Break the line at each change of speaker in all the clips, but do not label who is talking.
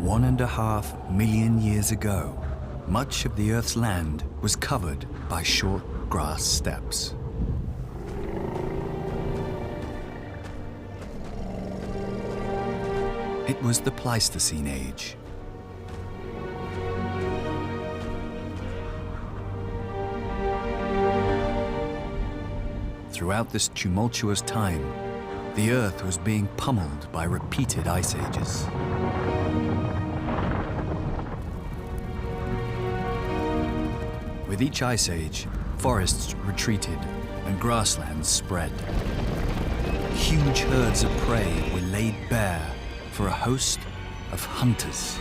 1.5 million years ago, much of the Earth's land was covered by short grass steppes. It was the Pleistocene age. Throughout this tumultuous time, the Earth was being pummeled by repeated ice ages. With each ice age, forests retreated and grasslands spread. Huge herds of prey were laid bare for a host of hunters.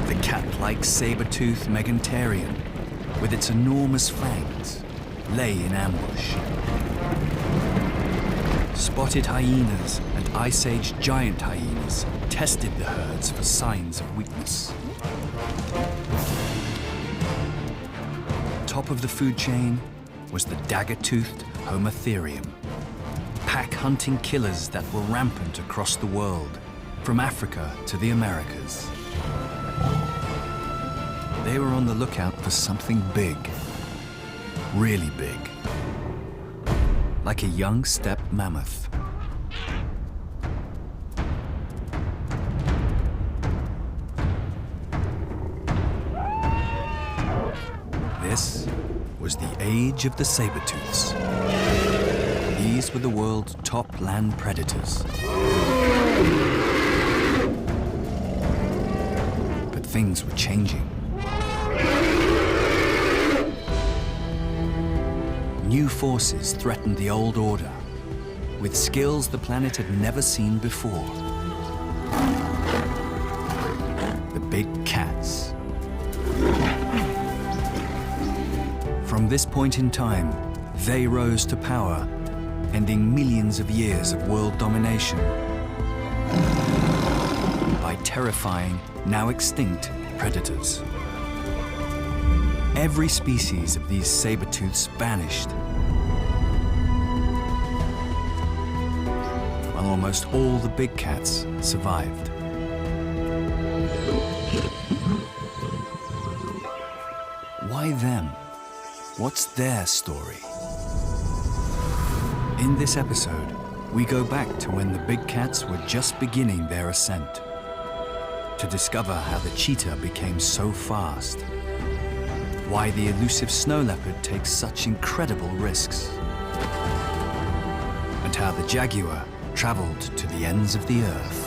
The cat-like saber-toothed megalodon, with its enormous fangs, lay in ambush. Spotted hyenas and Ice Age giant hyenas tested the herds for signs of weakness. Top of the food chain was the dagger-toothed Homotherium, pack-hunting killers that were rampant across the world, from Africa to the Americas. They were on the lookout for something big, really big, like a young steppe mammoth. This was the age of the saber-tooths. These were the world's top land predators. But things were changing. New forces threatened the old order, with skills the planet had never seen before. The big cats. From this point in time, they rose to power, ending millions of years of world domination by terrifying, now extinct predators. Every species of these saber-tooths vanished, while almost all the big cats survived. Why them? What's their story? In this episode, we go back to when the big cats were just beginning their ascent, to discover how the cheetah became so fast, why the elusive snow leopard takes such incredible risks, and how the jaguar traveled to the ends of the earth.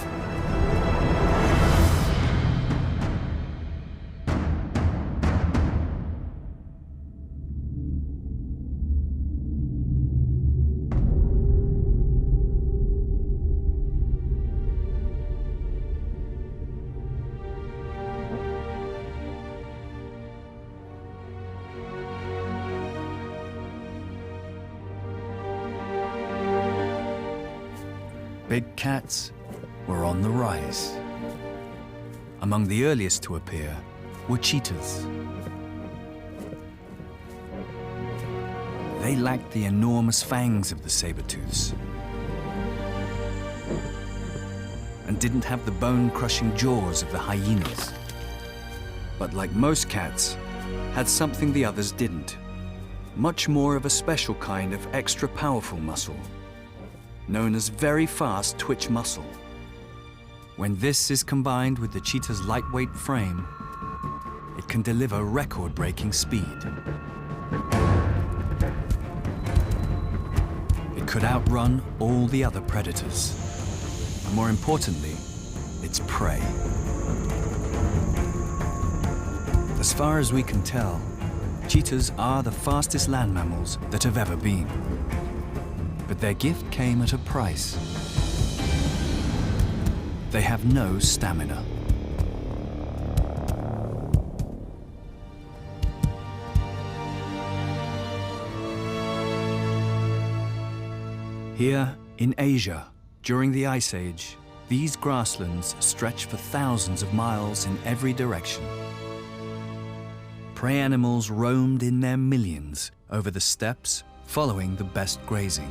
Big cats were on the rise. Among the earliest to appear were cheetahs. They lacked the enormous fangs of the saber-tooths and didn't have the bone-crushing jaws of the hyenas. But like most cats, had something the others didn't. Much more of a special kind of extra powerful muscle, known as very fast twitch muscle. When this is combined with the cheetah's lightweight frame, it can deliver record-breaking speed. It could outrun all the other predators, and more importantly, its prey. As far as we can tell, cheetahs are the fastest land mammals that have ever been. But their gift came at a price. They have no stamina. Here in Asia, during the Ice Age, these grasslands stretch for thousands of miles in every direction. Prey animals roamed in their millions over the steppes, following the best grazing.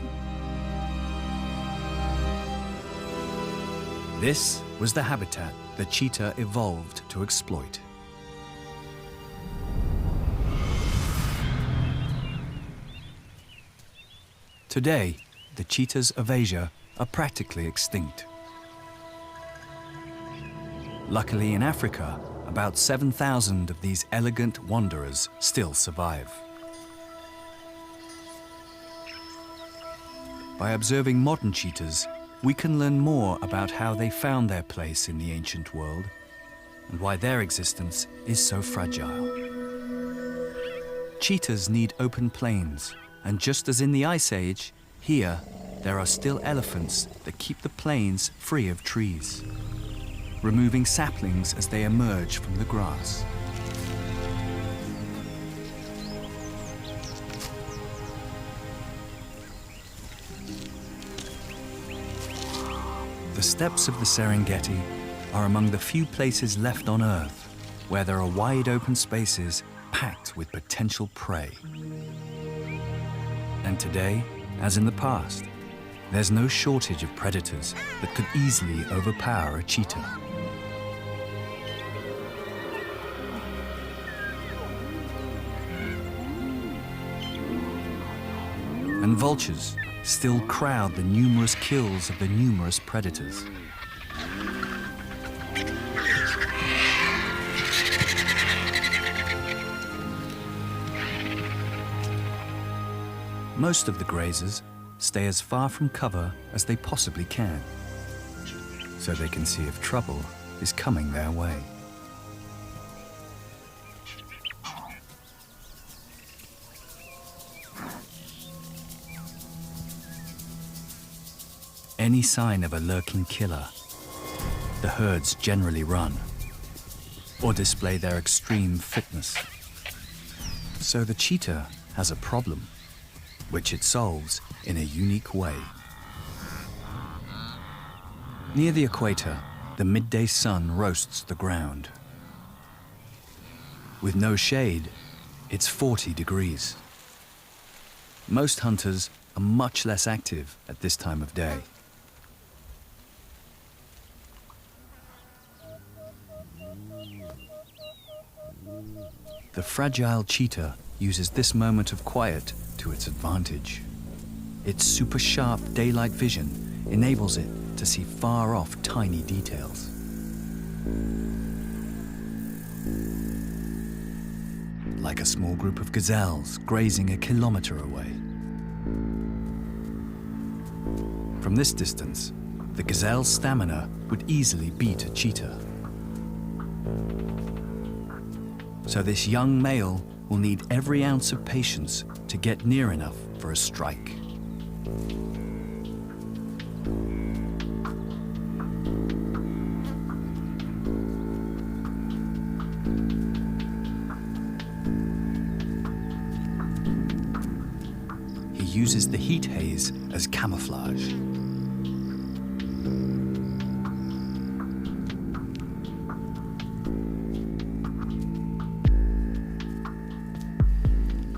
This was the habitat the cheetah evolved to exploit. Today, the cheetahs of Asia are practically extinct. Luckily, in Africa, about 7,000 of these elegant wanderers still survive. By observing modern cheetahs, we can learn more about how they found their place in the ancient world and why their existence is so fragile. Cheetahs need open plains, and just as in the Ice Age, here there are still elephants that keep the plains free of trees, removing saplings as they emerge from the grass. The steppes of the Serengeti are among the few places left on Earth where there are wide open spaces packed with potential prey. And today, as in the past, there's no shortage of predators that could easily overpower a cheetah. And vultures still crowd the numerous kills of the numerous predators. Most of the grazers stay as far from cover as they possibly can, so they can see if trouble is coming their way. Any sign of a lurking killer, the herds generally run or display their extreme fitness. So the cheetah has a problem, which it solves in a unique way. Near the equator, the midday sun roasts the ground. With no shade, it's 40 degrees. Most hunters are much less active at this time of day. The fragile cheetah uses this moment of quiet to its advantage. Its super sharp daylight vision enables it to see far off tiny details. Like a small group of gazelles grazing a kilometer away. From this distance, the gazelle's stamina would easily beat a cheetah. So this young male will need every ounce of patience to get near enough for a strike. He uses the heat haze as camouflage.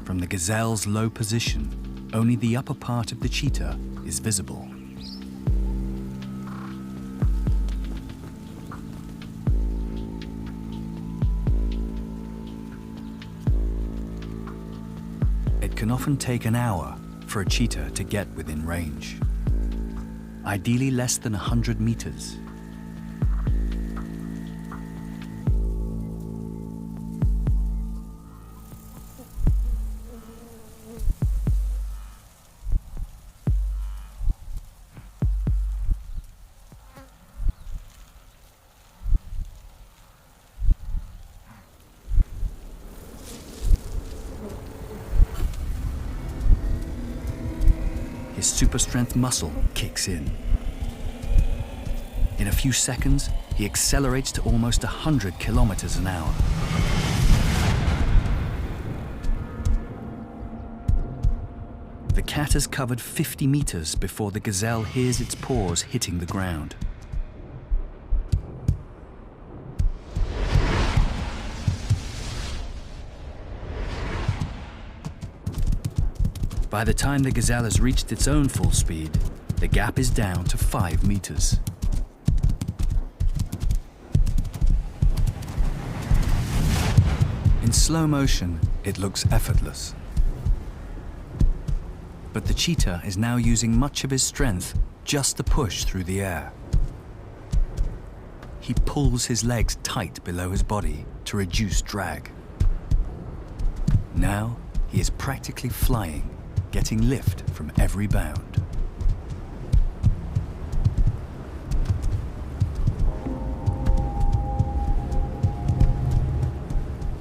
From the gazelle's low position, only the upper part of the cheetah is visible. It can often take an hour for a cheetah to get within range, ideally less than 100 meters. His super strength muscle kicks in. In a few seconds, he accelerates to almost 100 kilometers an hour. The cat has covered 50 meters before the gazelle hears its paws hitting the ground. By the time the gazelle has reached its own full speed, the gap is down to 5 meters. In slow motion, it looks effortless. But the cheetah is now using much of his strength just to push through the air. He pulls his legs tight below his body to reduce drag. Now, he is practically flying, getting lift from every bound.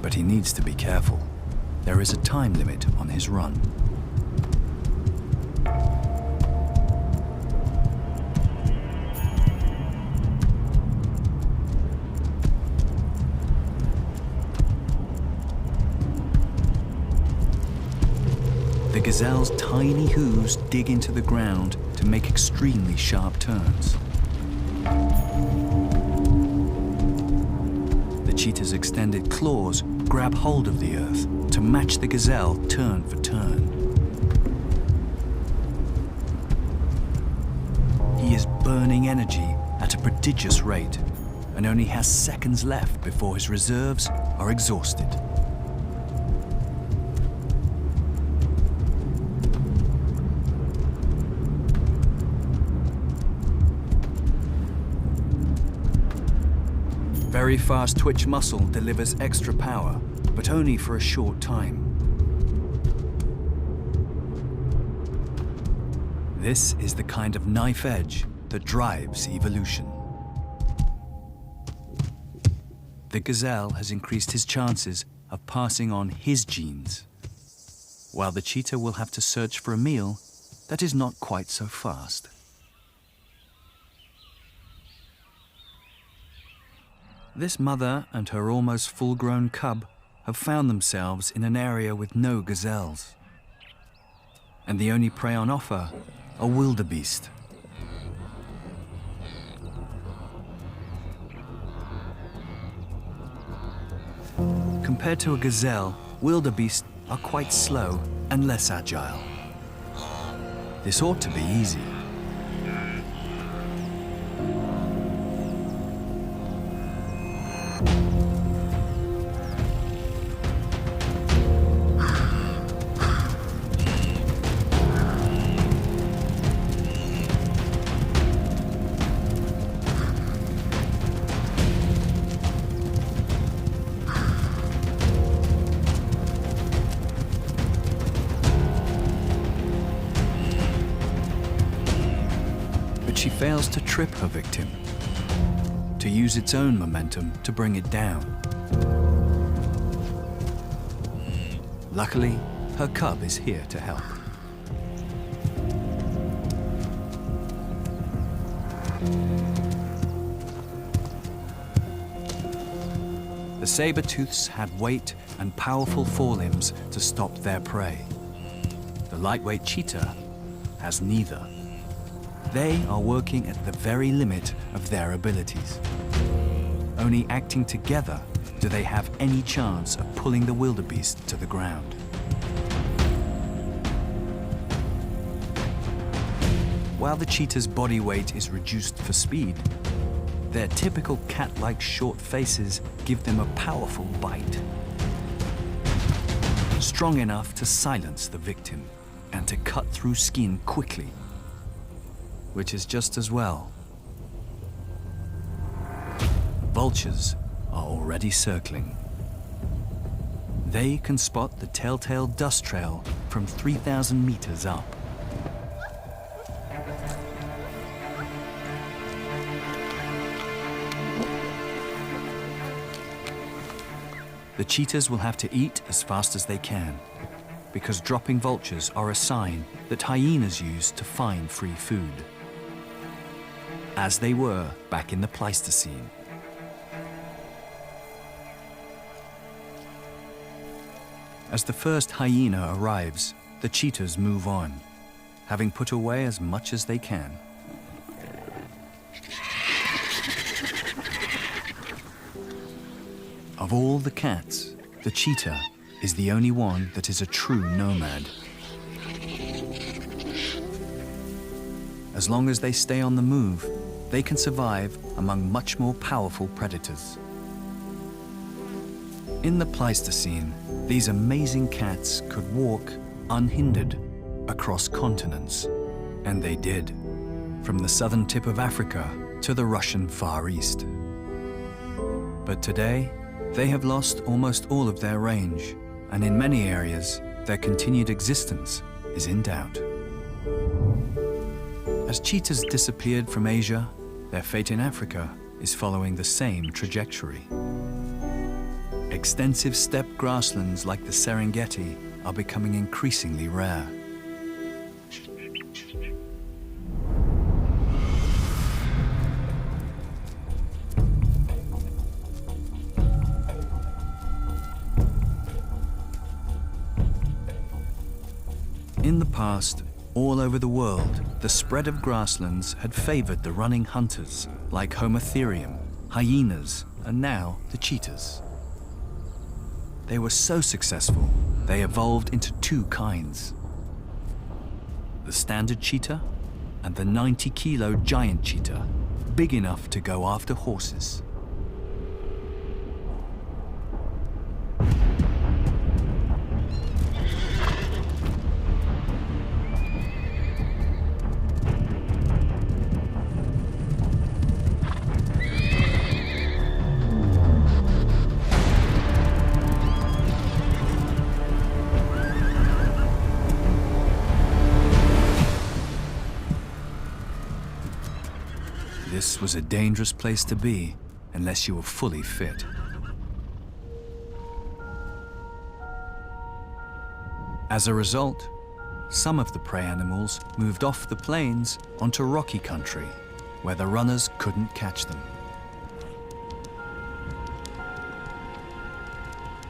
But he needs to be careful. There is a time limit on his run. The gazelle's tiny hooves dig into the ground to make extremely sharp turns. The cheetah's extended claws grab hold of the earth to match the gazelle turn for turn. He is burning energy at a prodigious rate and only has seconds left before his reserves are exhausted. Very fast twitch muscle delivers extra power, but only for a short time. This is the kind of knife edge that drives evolution. The gazelle has increased his chances of passing on his genes, while the cheetah will have to search for a meal that is not quite so fast. This mother and her almost full-grown cub have found themselves in an area with no gazelles. And the only prey on offer are wildebeest. Compared to a gazelle, wildebeest are quite slow and less agile. This ought to be easy. She fails to trip her victim, to use its own momentum to bring it down. Luckily, her cub is here to help. The saber-tooths had weight and powerful forelimbs to stop their prey. The lightweight cheetah has neither. They are working at the very limit of their abilities. Only acting together do they have any chance of pulling the wildebeest to the ground. While the cheetah's body weight is reduced for speed, their typical cat-like short faces give them a powerful bite. Strong enough to silence the victim and to cut through skin quickly, which is just as well. Vultures are already circling. They can spot the telltale dust trail from 3,000 meters up. The cheetahs will have to eat as fast as they can, because dropping vultures are a sign that hyenas use to find free food, as they were back in the Pleistocene. As the first hyena arrives, the cheetahs move on, having put away as much as they can. Of all the cats, the cheetah is the only one that is a true nomad. As long as they stay on the move, they can survive among much more powerful predators. In the Pleistocene, these amazing cats could walk unhindered across continents. And they did, from the southern tip of Africa to the Russian Far East. But today, they have lost almost all of their range, and in many areas, their continued existence is in doubt. As cheetahs disappeared from Asia, their fate in Africa is following the same trajectory. Extensive steppe grasslands like the Serengeti are becoming increasingly rare. In the past, all over the world, the spread of grasslands had favored the running hunters like Homotherium, hyenas, and now the cheetahs. They were so successful, they evolved into two kinds: the standard cheetah and the 90-kilo giant cheetah, big enough to go after horses. This was a dangerous place to be unless you were fully fit. As a result, some of the prey animals moved off the plains onto rocky country, where the runners couldn't catch them.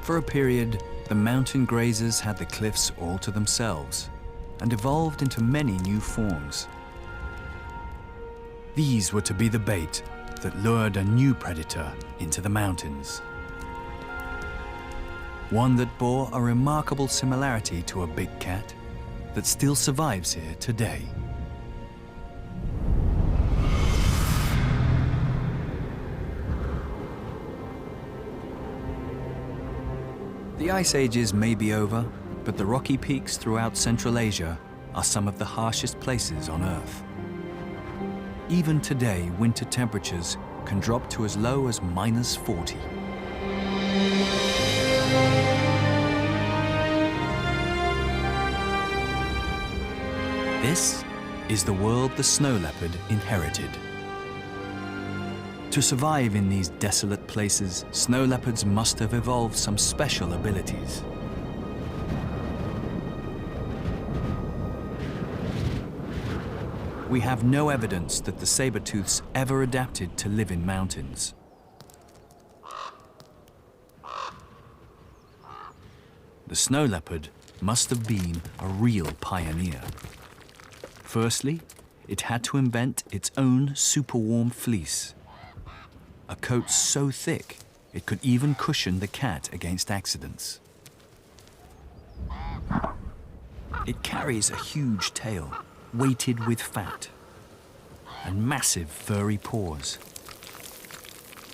For a period, the mountain grazers had the cliffs all to themselves and evolved into many new forms. These were to be the bait that lured a new predator into the mountains. One that bore a remarkable similarity to a big cat that still survives here today. The ice ages may be over, but the rocky peaks throughout Central Asia are some of the harshest places on Earth. Even today, winter temperatures can drop to as low as -40. This is the world the snow leopard inherited. To survive in these desolate places, snow leopards must have evolved some special abilities. We have no evidence that the saber-tooths ever adapted to live in mountains. The snow leopard must have been a real pioneer. Firstly, it had to invent its own super-warm fleece, a coat so thick it could even cushion the cat against accidents. It carries a huge tail, weighted with fat, and massive furry paws.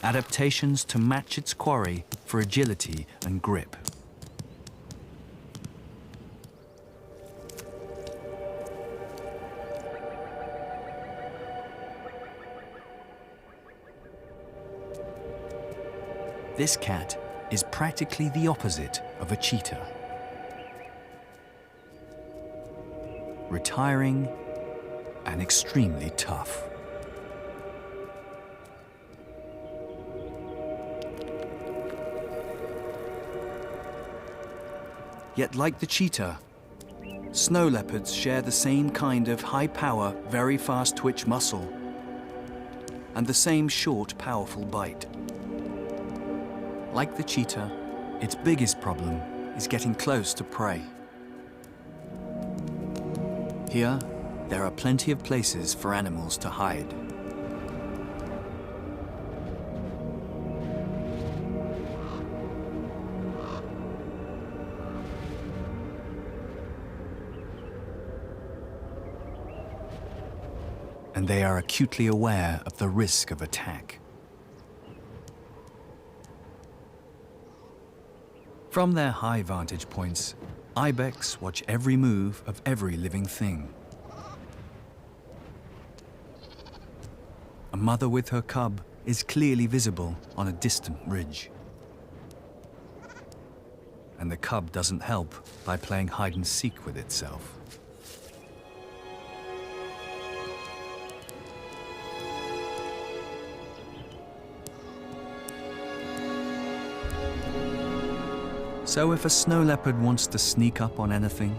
Adaptations to match its quarry for agility and grip. This cat is practically the opposite of a cheetah. Retiring and extremely tough. Yet like the cheetah, snow leopards share the same kind of high-power, very fast twitch muscle and the same short, powerful bite. Like the cheetah, its biggest problem is getting close to prey. Here, there are plenty of places for animals to hide. And they are acutely aware of the risk of attack. From their high vantage points, ibex watch every move of every living thing. A mother with her cub is clearly visible on a distant ridge. And the cub doesn't help by playing hide and seek with itself. So if a snow leopard wants to sneak up on anything,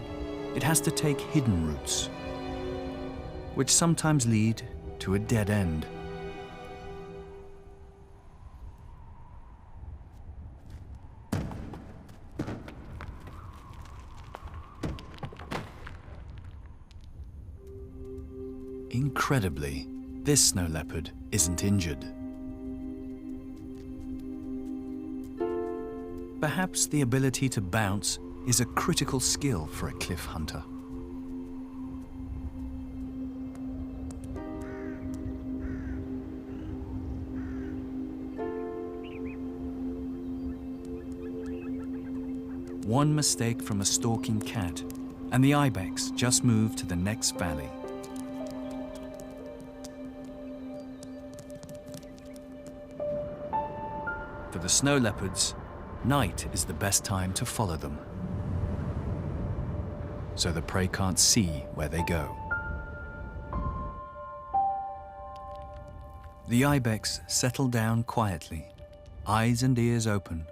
it has to take hidden routes, which sometimes lead to a dead end. Incredibly, this snow leopard isn't injured. Perhaps the ability to bounce is a critical skill for a cliff hunter. One mistake from a stalking cat, and the ibex just moved to the next valley. For the snow leopards, night is the best time to follow them, so the prey can't see where they go. The ibex settle down quietly, eyes and ears open.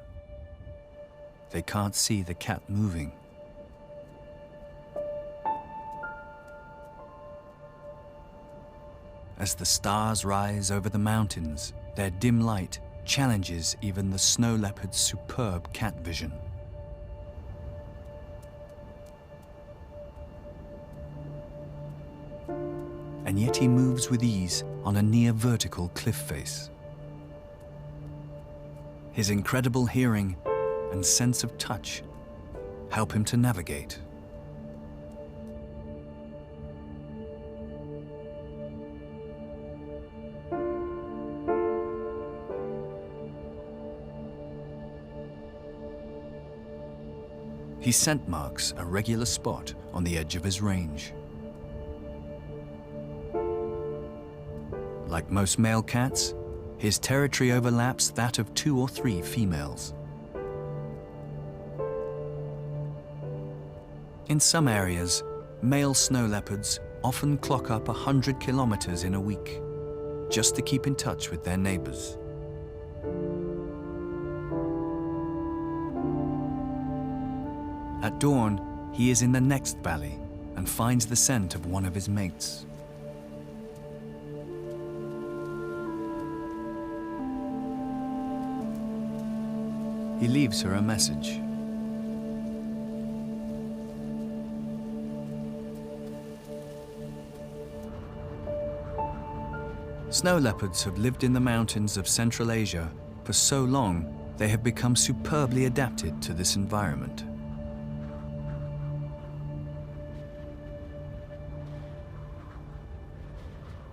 They can't see the cat moving. As the stars rise over the mountains, their dim light challenges even the snow leopard's superb cat vision. And yet he moves with ease on a near vertical cliff face. His incredible hearing and sense of touch help him to navigate. He scent marks a regular spot on the edge of his range. Like most male cats, his territory overlaps that of 2 or 3 females. In some areas, male snow leopards often clock up 100 kilometers in a week, just to keep in touch with their neighbors. At dawn, he is in the next valley and finds the scent of one of his mates. He leaves her a message. Snow leopards have lived in the mountains of Central Asia for so long, they have become superbly adapted to this environment.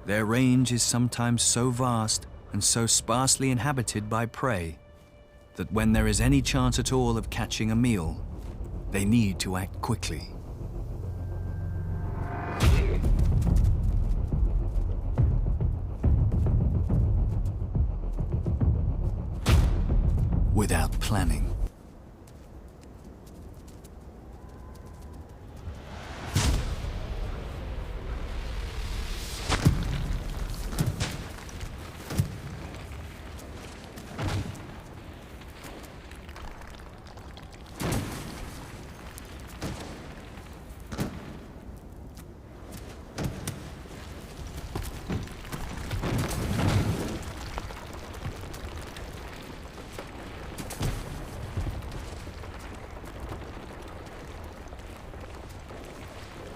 Their range is sometimes so vast and so sparsely inhabited by prey that when there is any chance at all of catching a meal, they need to act quickly. Without planning.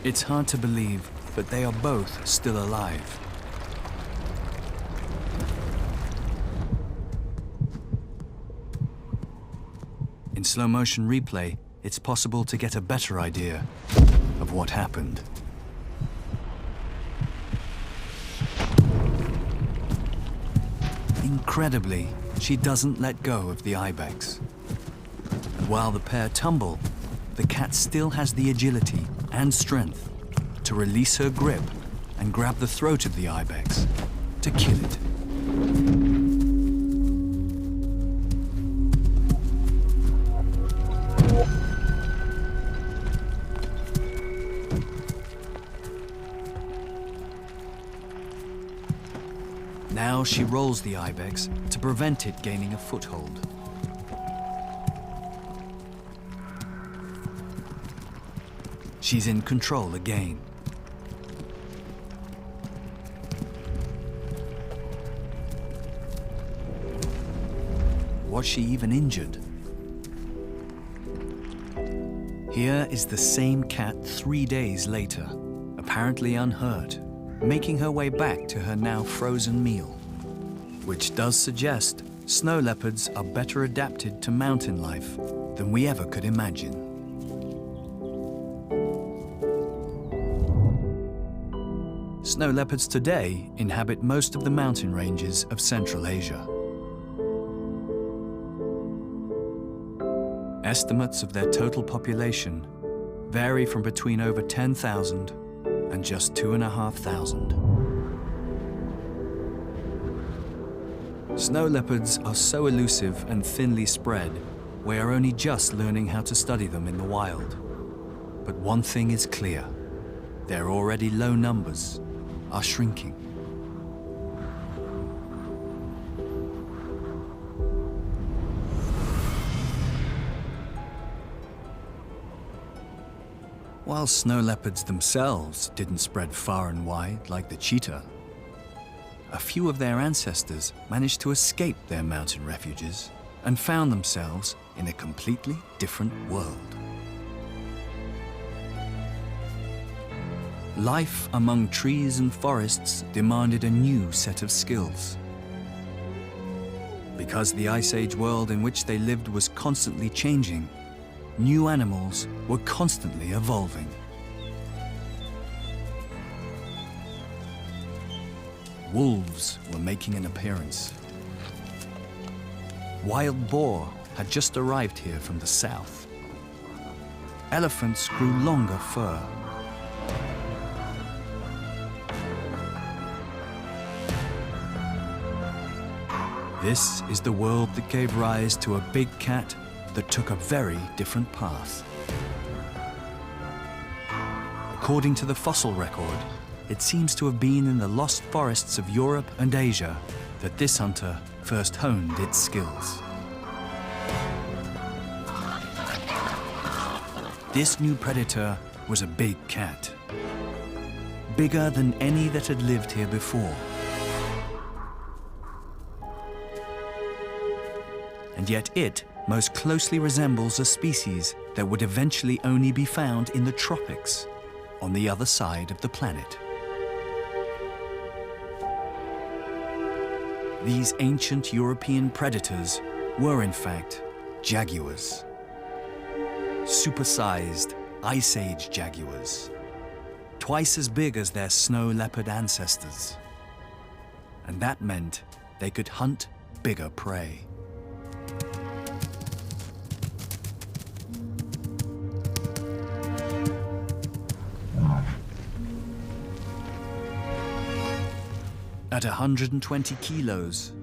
It's hard to believe, but they are both still alive. In slow-motion replay, it's possible to get a better idea of what happened. Incredibly, she doesn't let go of the ibex. while the pair tumble, the cat still has the agility and strength to release her grip and grab the throat of the ibex to kill it. Now she rolls the ibex to prevent it gaining a foothold. She's in control again. Was she even injured? Here is the same cat 3 days later, apparently unhurt, making her way back to her now frozen meal, which does suggest snow leopards are better adapted to mountain life than we ever could imagine. Snow leopards today inhabit most of the mountain ranges of Central Asia. Estimates of their total population vary from between over 10,000 and just 2,500. Snow leopards are so elusive and thinly spread, we are only just learning how to study them in the wild. But one thing is clear, their already low numbers are shrinking. While snow leopards themselves didn't spread far and wide like the cheetah, a few of their ancestors managed to escape their mountain refuges and found themselves in a completely different world. Life among trees and forests demanded a new set of skills. Because the Ice Age world in which they lived was constantly changing, new animals were constantly evolving. Wolves were making an appearance. Wild boar had just arrived here from the south. Elephants grew longer fur. This is the world that gave rise to a big cat that took a very different path. According to the fossil record, it seems to have been in the lost forests of Europe and Asia that this hunter first honed its skills. This new predator was a big cat, bigger than any that had lived here before. And yet it most closely resembles a species that would eventually only be found in the tropics, on the other side of the planet. These ancient European predators were in fact jaguars. Supersized Ice Age jaguars, twice as big as their snow leopard ancestors. And that meant they could hunt bigger prey. At 120 kilos,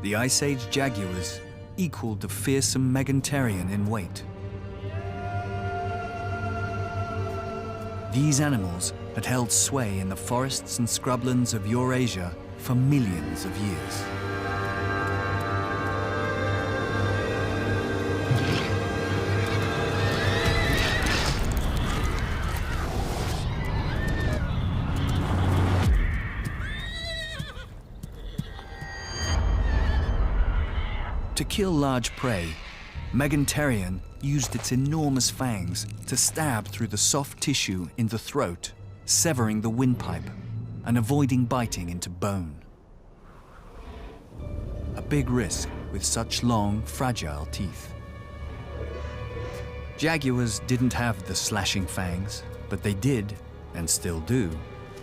the Ice Age jaguars equaled the fearsome megalodon in weight. These animals had held sway in the forests and scrublands of Eurasia for millions of years. To kill large prey, megalodon used its enormous fangs to stab through the soft tissue in the throat, severing the windpipe and avoiding biting into bone. A big risk with such long, fragile teeth. Jaguars didn't have the slashing fangs, but they did, and still do,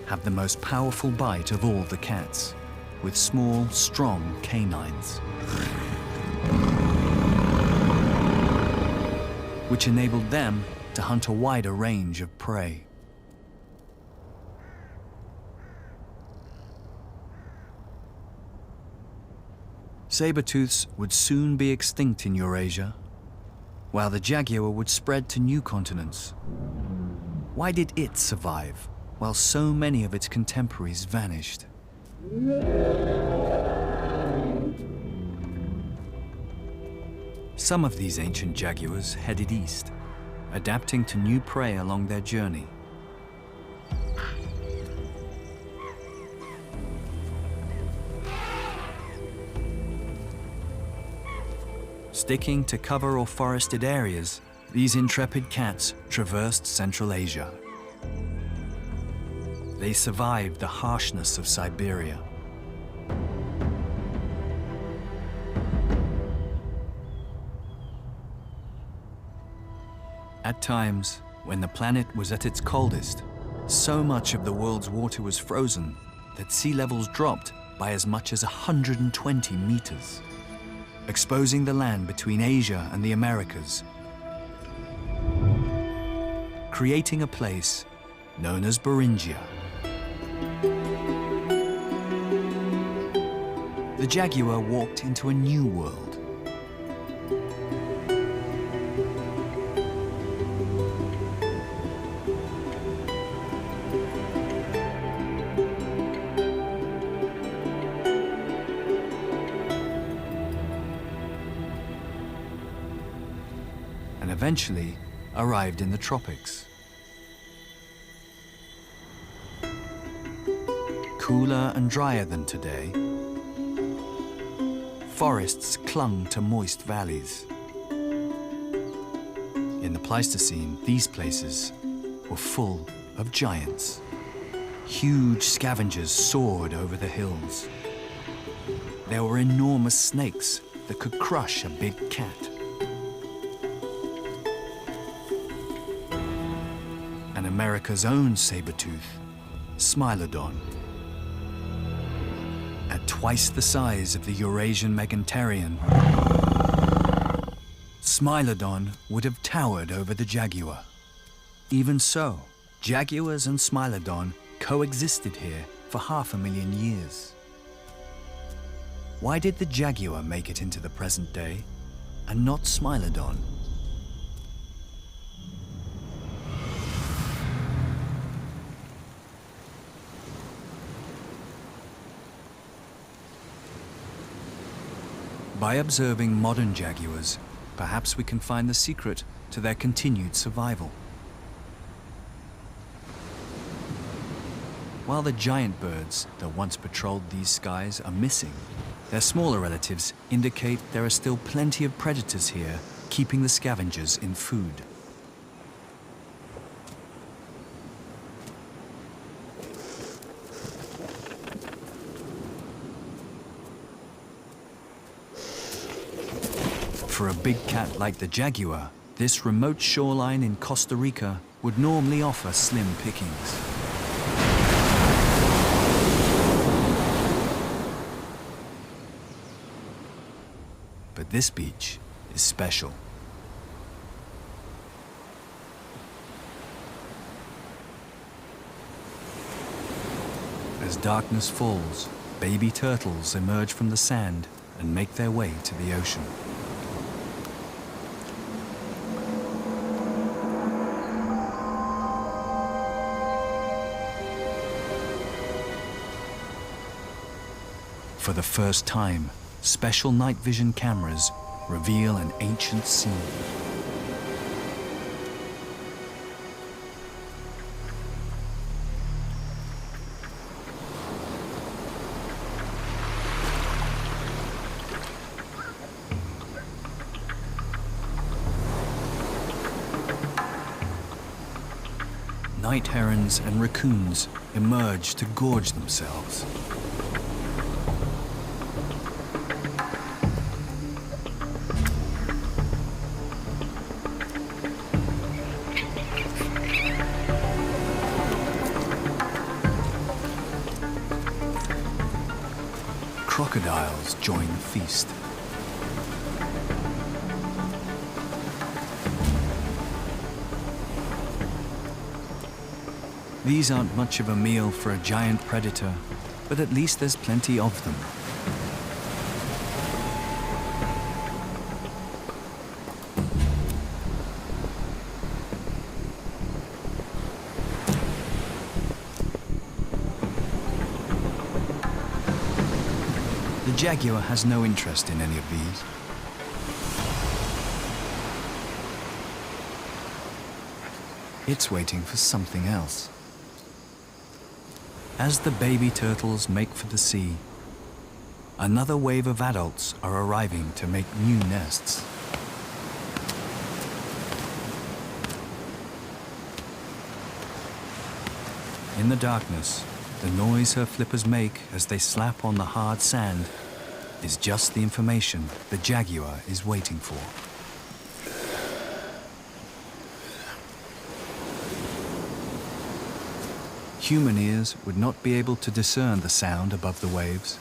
have the most powerful bite of all the cats, with small, strong canines. which enabled them to hunt a wider range of prey. Saber-tooths would soon be extinct in Eurasia, while the jaguar would spread to new continents. Why did it survive, while so many of its contemporaries vanished? Some of these ancient jaguars headed east, adapting to new prey along their journey. Sticking to cover or forested areas, these intrepid cats traversed Central Asia. They survived the harshness of Siberia. At times, when the planet was at its coldest, so much of the world's water was frozen that sea levels dropped by as much as 120 meters, exposing the land between Asia and the Americas, creating a place known as Beringia. The jaguar walked into a new world. And eventually arrived in the tropics. Cooler and drier than today, forests clung to moist valleys. In the Pleistocene, these places were full of giants. Huge scavengers soared over the hills. There were enormous snakes that could crush a big cat. And America's own saber-tooth, Smilodon. At twice the size of the Eurasian megatherium, Smilodon would have towered over the jaguar. Even so, jaguars and Smilodon coexisted here for 500,000 years. Why did the jaguar make it into the present day and not Smilodon? By observing modern jaguars, perhaps we can find the secret to their continued survival. While the giant birds that once patrolled these skies are missing, their smaller relatives indicate there are still plenty of predators here, keeping the scavengers in food. For a big cat like the jaguar, this remote shoreline in Costa Rica would normally offer slim pickings. But this beach is special. As darkness falls, baby turtles emerge from the sand and make their way to the ocean. For the first time, special night vision cameras reveal an ancient scene. Night herons and raccoons emerge to gorge themselves. Crocodiles join the feast. These aren't much of a meal for a giant predator, but at least there's plenty of them. The jaguar has no interest in any of these. It's waiting for something else. As the baby turtles make for the sea, another wave of adults are arriving to make new nests. In the darkness, the noise her flippers make as they slap on the hard sand is just the information the jaguar is waiting for. Human ears would not be able to discern the sound above the waves.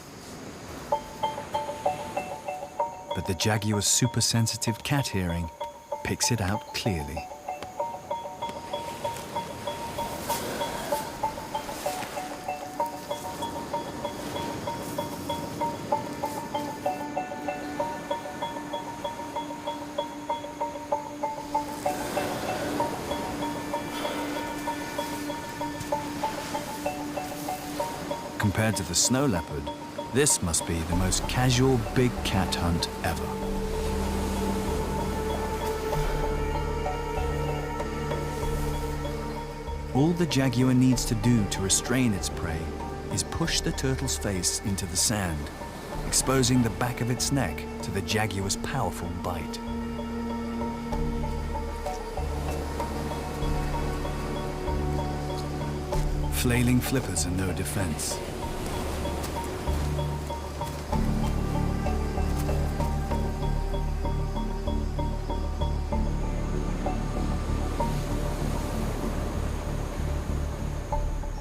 But the jaguar's super-sensitive cat hearing picks it out clearly. Compared to the snow leopard, this must be the most casual big cat hunt ever. All the jaguar needs to do to restrain its prey is push the turtle's face into the sand, exposing the back of its neck to the jaguar's powerful bite. Flailing flippers are no defense.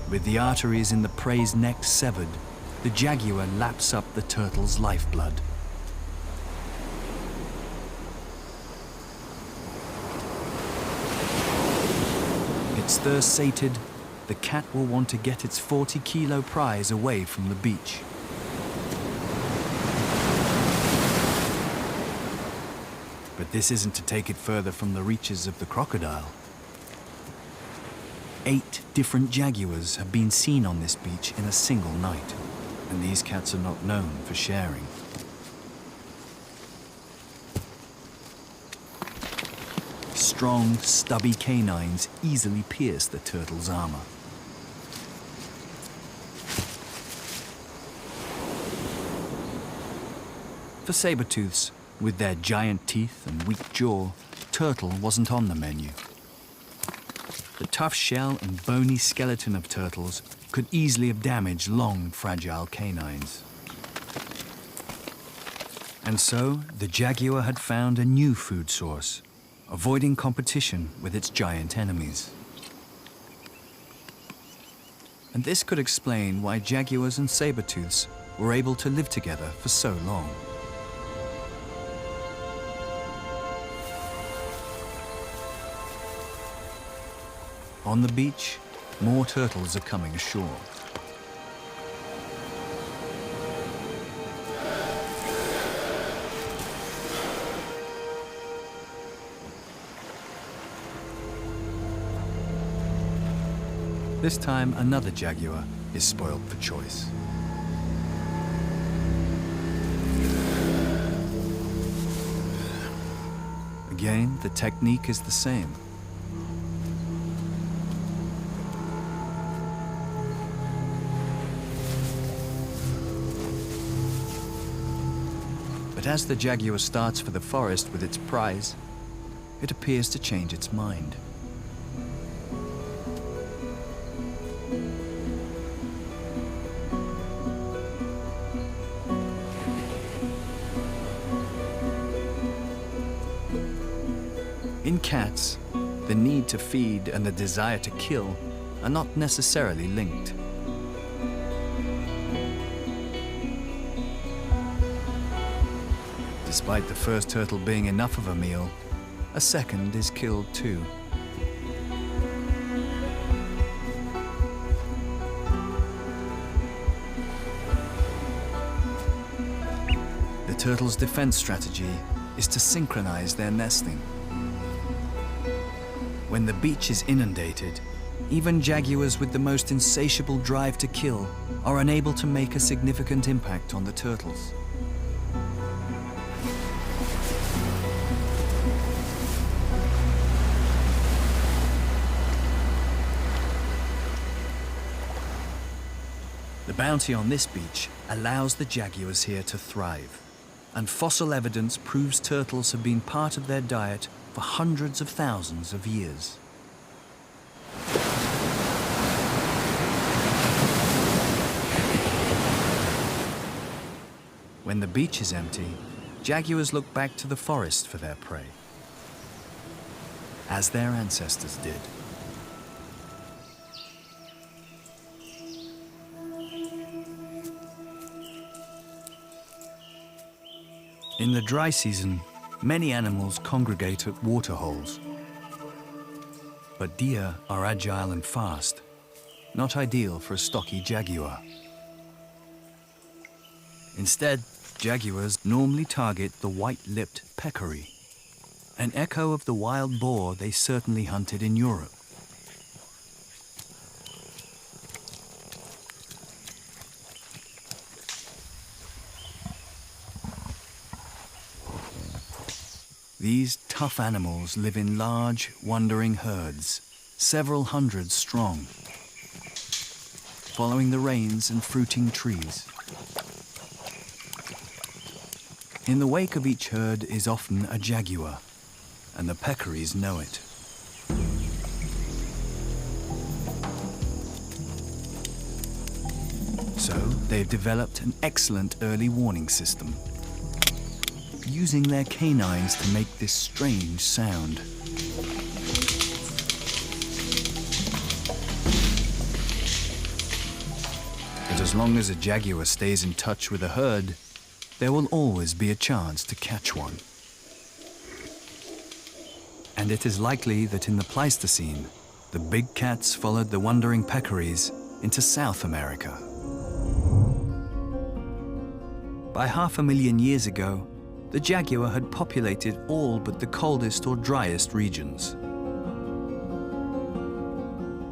With the arteries in the prey's neck severed, the jaguar laps up the turtle's lifeblood. Its thirst sated, the cat will want to get its 40-kilo prize away from the beach. But this isn't to take it further from the reaches of the crocodile. 8 different jaguars have been seen on this beach in a single night, and these cats are not known for sharing. Strong, stubby canines easily pierce the turtle's armor. For saber-tooths, with their giant teeth and weak jaw, turtle wasn't on the menu. The tough shell and bony skeleton of turtles could easily have damaged long, fragile canines. And so, the jaguar had found a new food source, avoiding competition with its giant enemies. And this could explain why jaguars and saber-tooths were able to live together for so long. On the beach, more turtles are coming ashore. This time, another jaguar is spoiled for choice. Again, the technique is the same. But as the jaguar starts for the forest with its prize, it appears to change its mind. In cats, the need to feed and the desire to kill are not necessarily linked. Despite the first turtle being enough of a meal, a second is killed too. turtles' defense strategy is to synchronize their nesting. When the beach is inundated, even jaguars with the most insatiable drive to kill are unable to make a significant impact on the turtles. The bounty on this beach allows the jaguars here to thrive, and fossil evidence proves turtles have been part of their diet for hundreds of thousands of years. When the beach is empty, jaguars look back to the forest for their prey, as their ancestors did. In the dry season, many animals congregate at waterholes. But deer are agile and fast, not ideal for a stocky jaguar. Instead, jaguars normally target the white-lipped peccary, an echo of the wild boar they certainly hunted in Europe. These tough animals live in large, wandering herds, several hundred strong, following the rains and fruiting trees. In the wake of each herd is often a jaguar, and the peccaries know it. So they've developed an excellent early warning system, using their canines to make this strange sound. But as long as a jaguar stays in touch with a herd, there will always be a chance to catch one. And it is likely that in the Pleistocene, the big cats followed the wandering peccaries into South America. By 500,000 years ago, the jaguar had populated all but the coldest or driest regions,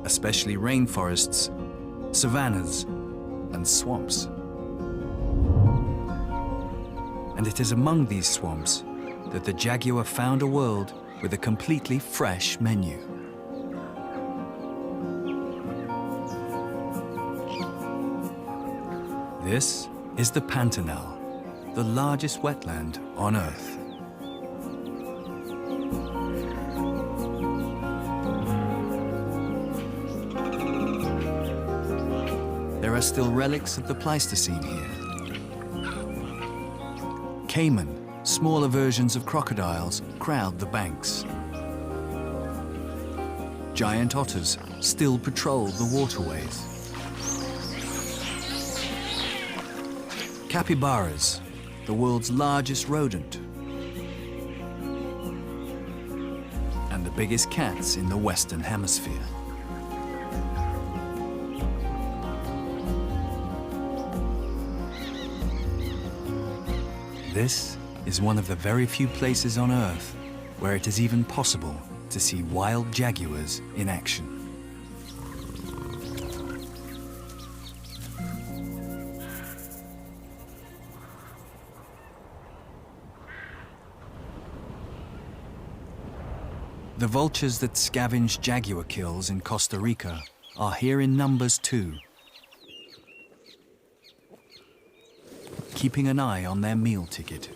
especially rainforests, savannas, and swamps. And it is among these swamps that the jaguar found a world with a completely fresh menu. This is the Pantanal, the largest wetland on Earth. There are still relics of the Pleistocene here. Caiman, smaller versions of crocodiles, crowd the banks. Giant otters still patrol the waterways. Capybaras, the world's largest rodent, and the biggest cats in the Western Hemisphere. This is one of the very few places on Earth where it is even possible to see wild jaguars in action. The vultures that scavenge jaguar kills in Costa Rica are here in numbers too, keeping an eye on their meal ticket.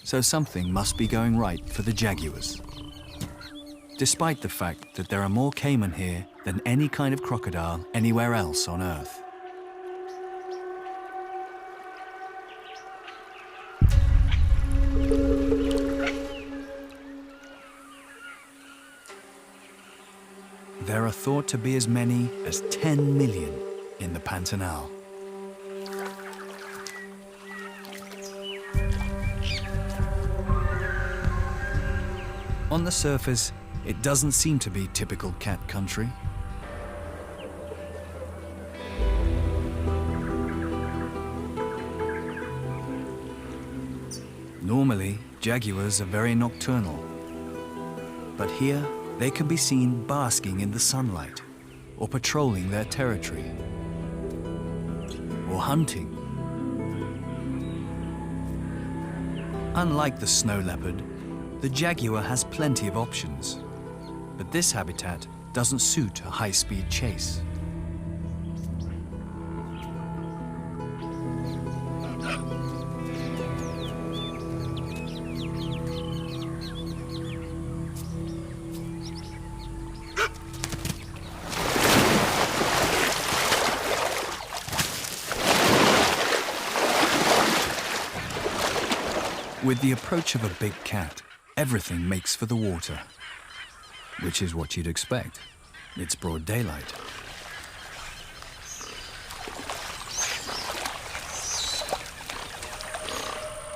So something must be going right for the jaguars, despite the fact that there are more caiman here than any kind of crocodile anywhere else on Earth. There are thought to be as many as 10 million in the Pantanal. On the surface, it doesn't seem to be typical cat country. Normally, jaguars are very nocturnal. But here, they can be seen basking in the sunlight, or patrolling their territory, or hunting. Unlike the snow leopard, the jaguar has plenty of options. But this habitat doesn't suit a high-speed chase. With the approach of a big cat, everything makes for the water. Which is what you'd expect. It's broad daylight.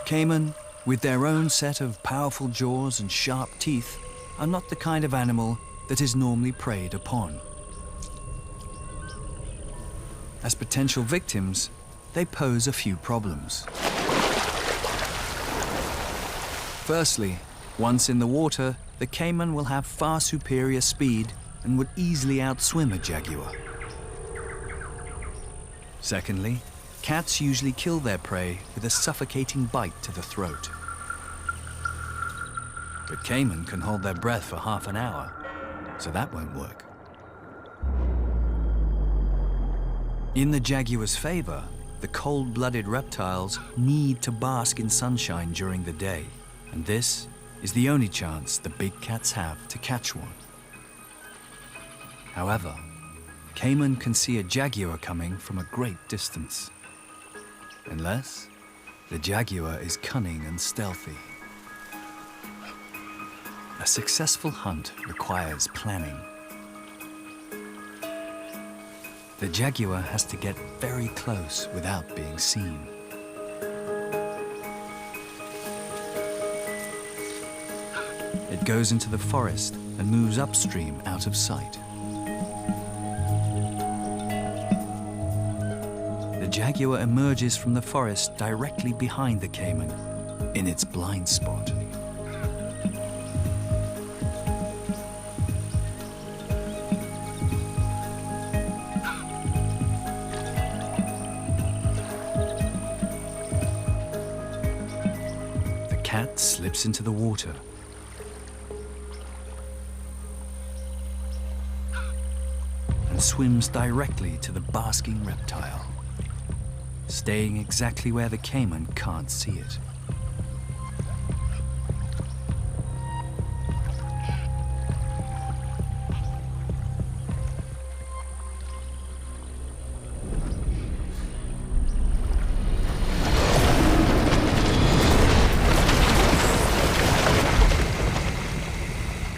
Caiman, with their own set of powerful jaws and sharp teeth, are not the kind of animal that is normally preyed upon. As potential victims, they pose a few problems. Firstly, once in the water, the caiman will have far superior speed and would easily outswim a jaguar. Secondly, cats usually kill their prey with a suffocating bite to the throat. But caiman can hold their breath for half an hour, so that won't work. In the jaguar's favor, the cold-blooded reptiles need to bask in sunshine during the day. And this is the only chance the big cats have to catch one. However, caiman can see a jaguar coming from a great distance. Unless the jaguar is cunning and stealthy. A successful hunt requires planning. The jaguar has to get very close without being seen. It goes into the forest and moves upstream out of sight. The jaguar emerges from the forest directly behind the caiman, in its blind spot. The cat slips into the water. And swims directly to the basking reptile, staying exactly where the caiman can't see it.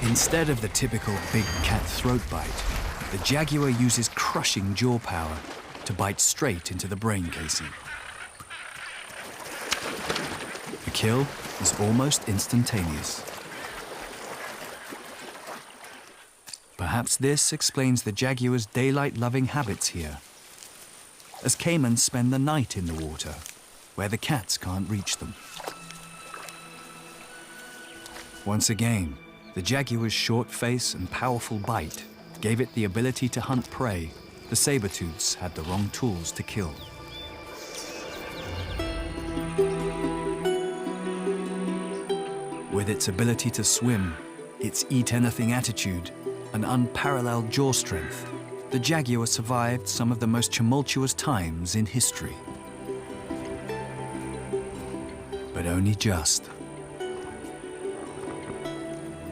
Instead of the typical big cat throat bite, the jaguar uses crushing jaw power to bite straight into the brain casing. The kill is almost instantaneous. Perhaps this explains the jaguar's daylight-loving habits here, as caimans spend the night in the water, where the cats can't reach them. Once again, the jaguar's short face and powerful bite gave it the ability to hunt prey the saber-tooths had the wrong tools to kill. With its ability to swim, its eat-anything attitude, and unparalleled jaw strength, the jaguar survived some of the most tumultuous times in history. But only just.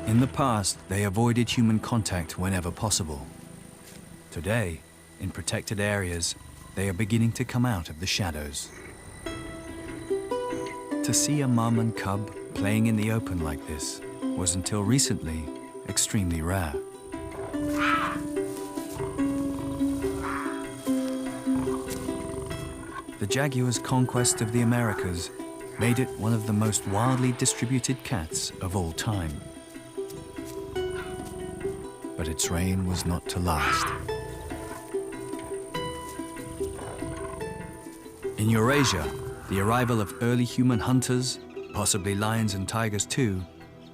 In the past, they avoided human contact whenever possible. Today, in protected areas, they are beginning to come out of the shadows. To see a mum and cub playing in the open like this was until recently extremely rare. The jaguar's conquest of the Americas made it one of the most wildly distributed cats of all time. But its reign was not to last. In Eurasia, the arrival of early human hunters possibly lions and tigers too,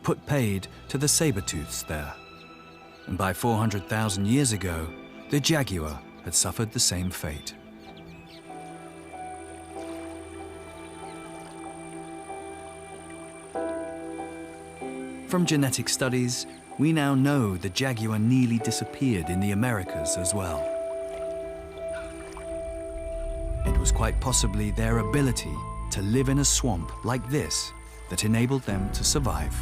put paid to the saber-tooths there. And by 400,000 years ago, the jaguar had suffered the same fate. From genetic studies, we now know the jaguar nearly disappeared in the Americas as well. It was quite possibly their ability to live in a swamp like this that enabled them to survive.